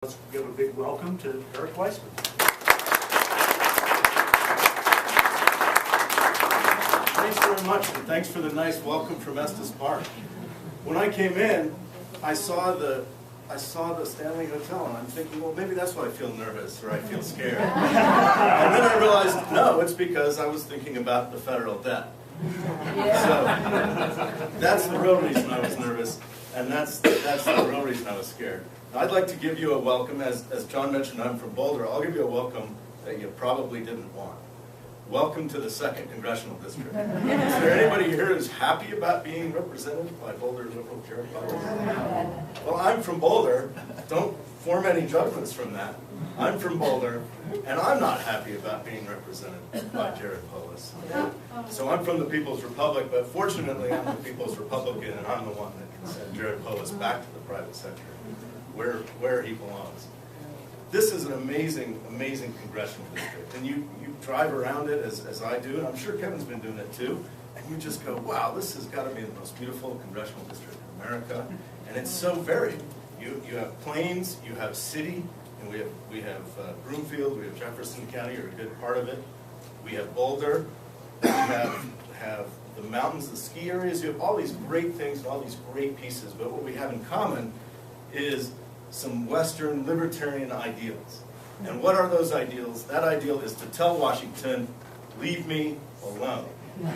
Let's give a big welcome to Eric Weissmann. Thanks very much, and thanks for the nice welcome from Estes Park. When I came in, I saw the Stanley Hotel, and I'm thinking, well, maybe that's why I feel nervous or I feel scared. And then I realized, no, it's because I was thinking about the federal debt. So that's the real reason I was nervous, and that's the real reason I was scared. Now, I'd like to give you a welcome. As John mentioned, I'm from Boulder. I'll give you a welcome that you probably didn't want. Welcome to the 2nd Congressional District. Is there anybody here who's happy about being represented by Boulder Liberal Jared Polis? Well, I'm from Boulder. Don't form any judgments from that. I'm from Boulder, and I'm not happy about being represented by Jared Polis. So I'm from the People's Republic, but fortunately I'm the People's Republican, and I'm the one that can send Jared Polis back to the private sector, where he belongs. This is an amazing, amazing congressional district, and you drive around it as I do, and I'm sure Kevin's been doing it too, and you just go, wow, this has got to be the most beautiful congressional district in America, and it's so varied. You have plains, you have city, and we have Broomfield, we have Jefferson County, or a good part of it. We have Boulder, we have the mountains, the ski areas. You have all these great things and all these great pieces, but what we have in common is some Western libertarian ideals. And what are those ideals? That ideal is to tell Washington, leave me alone. So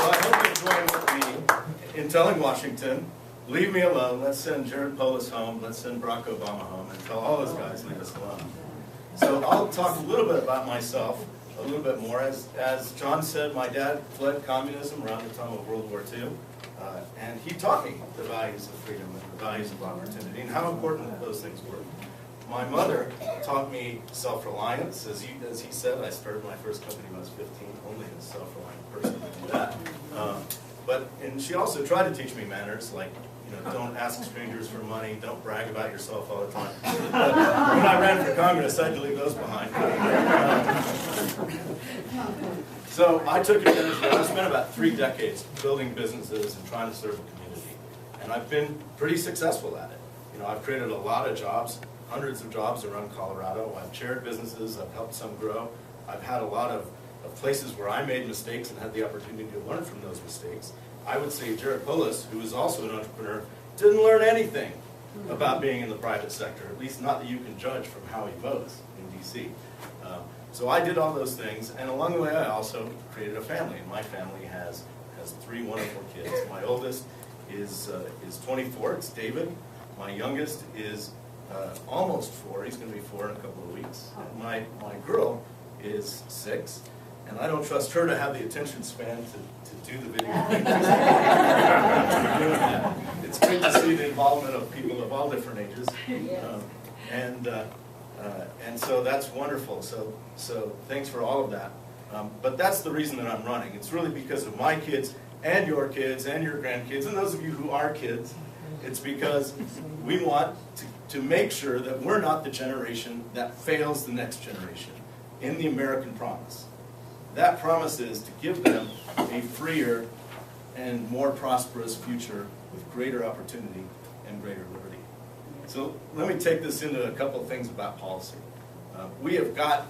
I hope you join with me in telling Washington, leave me alone, let's send Jared Polis home, let's send Barack Obama home, and tell all those guys, leave us alone. So I'll talk a little bit about myself, a little bit more. As John said, my dad fled communism around the time of World War II. And he taught me the values of freedom and the values of opportunity and how important those things were. My mother taught me self-reliance. As he said, I started my first company when I was 15, only a self-reliant person to do that. And she also tried to teach me manners, like, don't ask strangers for money, don't brag about yourself all the time. But when I ran for Congress, I had to leave those behind. So I took advantage of it. I spent about 3 decades building businesses and trying to serve the community. And I've been pretty successful at it. I've created a lot of jobs, hundreds of jobs around Colorado. I've chaired businesses, I've helped some grow. I've had a lot of places where I made mistakes and had the opportunity to learn from those mistakes. I would say Jared Polis, who is also an entrepreneur, didn't learn anything about being in the private sector, at least not that you can judge from how he votes in D.C. So I did all those things, and along the way I also created a family, and my family has 3 wonderful kids. My oldest is 24, it's David. My youngest is almost 4, he's going to be 4 in a couple of weeks. And my girl is 6, and I don't trust her to have the attention span to do the video. It's great to see the involvement of people of all different ages, and so that's wonderful. So thanks for all of that. But that's the reason that I'm running. It's really because of my kids and your grandkids, and those of you who are kids. It's because we want to make sure that we're not the generation that fails the next generation in the American promise. That promise is to give them a freer and more prosperous future with greater opportunity and greater liberty. So let me take this into a couple of things about policy. We have got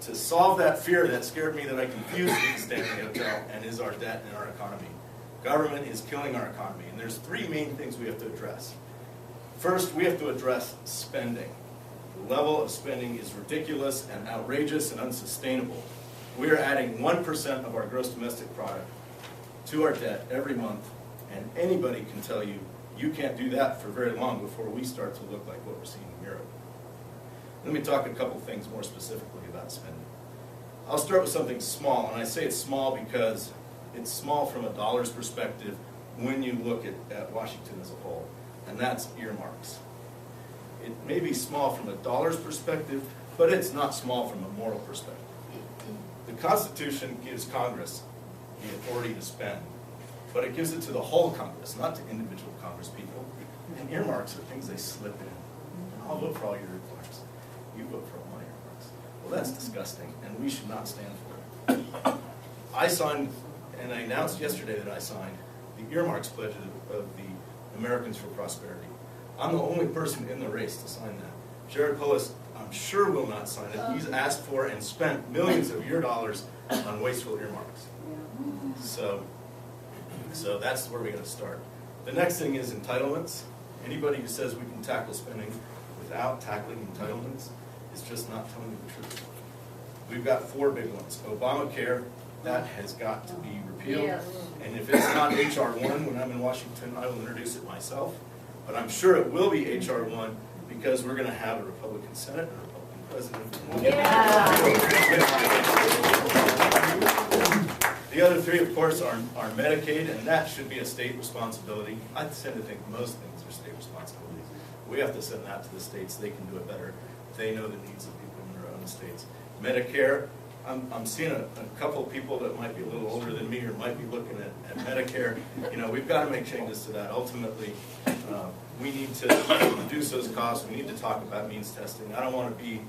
to solve that fear that scared me that I confused the Stanley Hotel and is our debt and our economy. Government is killing our economy, and there's 3 main things we have to address. First, we have to address spending. The level of spending is ridiculous and outrageous and unsustainable. We are adding 1% of our gross domestic product to our debt every month, and anybody can tell you, you can't do that for very long before we start to look like what we're seeing in Europe. Let me talk a couple things more specifically about spending. I'll start with something small, and I say it's small because it's small from a dollar's perspective when you look at Washington as a whole, and that's earmarks. It may be small from a dollar's perspective, but it's not small from a moral perspective. The Constitution gives Congress the authority to spend, but it gives it to the whole Congress, not to individual Congress people. And earmarks are things they slip in. I'll vote for all your earmarks. You vote for all my earmarks. Well, that's disgusting, and we should not stand for it. I signed, and I announced yesterday that I signed the earmarks pledge of the Americans for Prosperity. I'm the only person in the race to sign that. Jared Polis, I'm sure will not sign it. He's asked for and spent millions of your dollars on wasteful earmarks. So that's where we're going to start. The next thing is entitlements. Anybody who says we can tackle spending without tackling entitlements is just not telling you the truth. We've got 4 big ones. Obamacare, that has got to be repealed. Yes. And if it's not H.R. 1 when I'm in Washington, I will introduce it myself. But I'm sure it will be H.R. 1 because we're going to have a Republican Senate and a Republican President. The other 3, of course, are Medicaid, and that should be a state responsibility. I tend to think most things are state responsibilities. We have to send that to the states. They can do it better. They know the needs of people in their own states. Medicare, I'm seeing a couple of people that might be a little older than me or might be looking at Medicare. You know, we've got to make changes to that. Ultimately, we need to reduce those costs. We need to talk about means testing. I don't want to be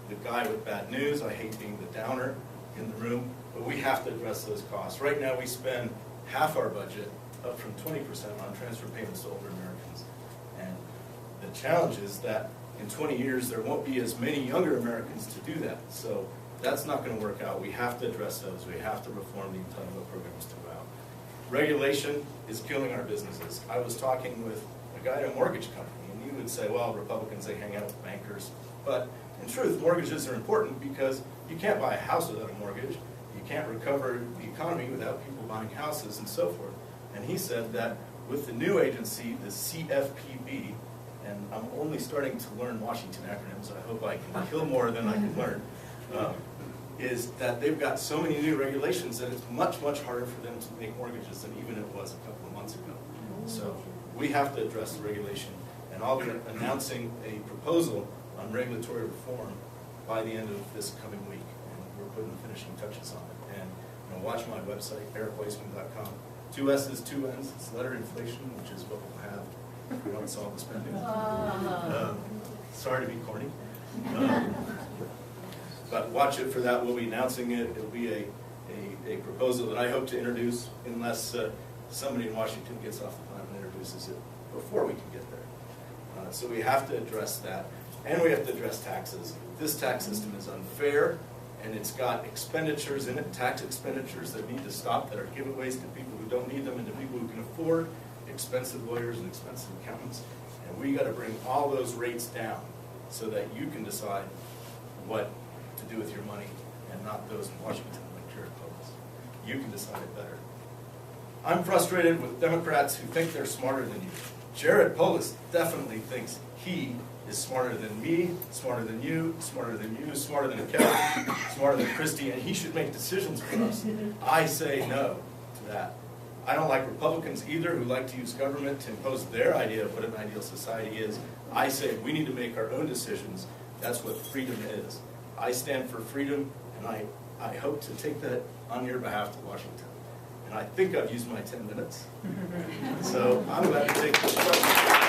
the guy with bad news. I hate being the downer in the room, but we have to address those costs. Right now, we spend half our budget, up from 20%, on transfer payments to older Americans. And the challenge is that in 20 years, there won't be as many younger Americans to do that. So that's not going to work out. We have to address those. We have to reform the entitlement programs throughout. Regulation is killing our businesses. I was talking with a guy at a mortgage company, and you would say, well, Republicans, they hang out with bankers. But in truth, mortgages are important because you can't buy a house without a mortgage. You can't recover the economy without people buying houses and so forth. And he said that with the new agency, the CFPB, and I'm only starting to learn Washington acronyms, I hope I can kill more than I can learn, is that they've got so many new regulations that it's much, much harder for them to make mortgages than even it was a couple of months ago. So we have to address the regulation, and I'll be announcing a proposal on regulatory reform by the end of this coming week, and we're putting the finishing touches on it. And you know, watch my website, ericweissmann.com. 2 S's, 2 N's, it's letter inflation, which is what we'll have if we don't solve the spending. Sorry to be corny. But watch it for that. We'll be announcing it. It'll be a proposal that I hope to introduce unless somebody in Washington gets off the planet and introduces it before we can get there. So we have to address that. And we have to address taxes. This tax system is unfair, and it's got expenditures in it, tax expenditures that need to stop, that are giveaways to people who don't need them and to people who can afford expensive lawyers and expensive accountants. And we got to bring all those rates down so that you can decide what to do with your money, and not those in Washington like Jared Polis. You can decide it better. I'm frustrated with Democrats who think they're smarter than you. Jared Polis definitely thinks he is smarter than me, smarter than you, smarter than you, smarter than Kevin, smarter than Christie, and he should make decisions for us. I say no to that. I don't like Republicans either, who like to use government to impose their idea of what an ideal society is. I say we need to make our own decisions. That's what freedom is. I stand for freedom, and I hope to take that on your behalf to Washington. And I think I've used my 10 minutes. So I'm glad to take this question.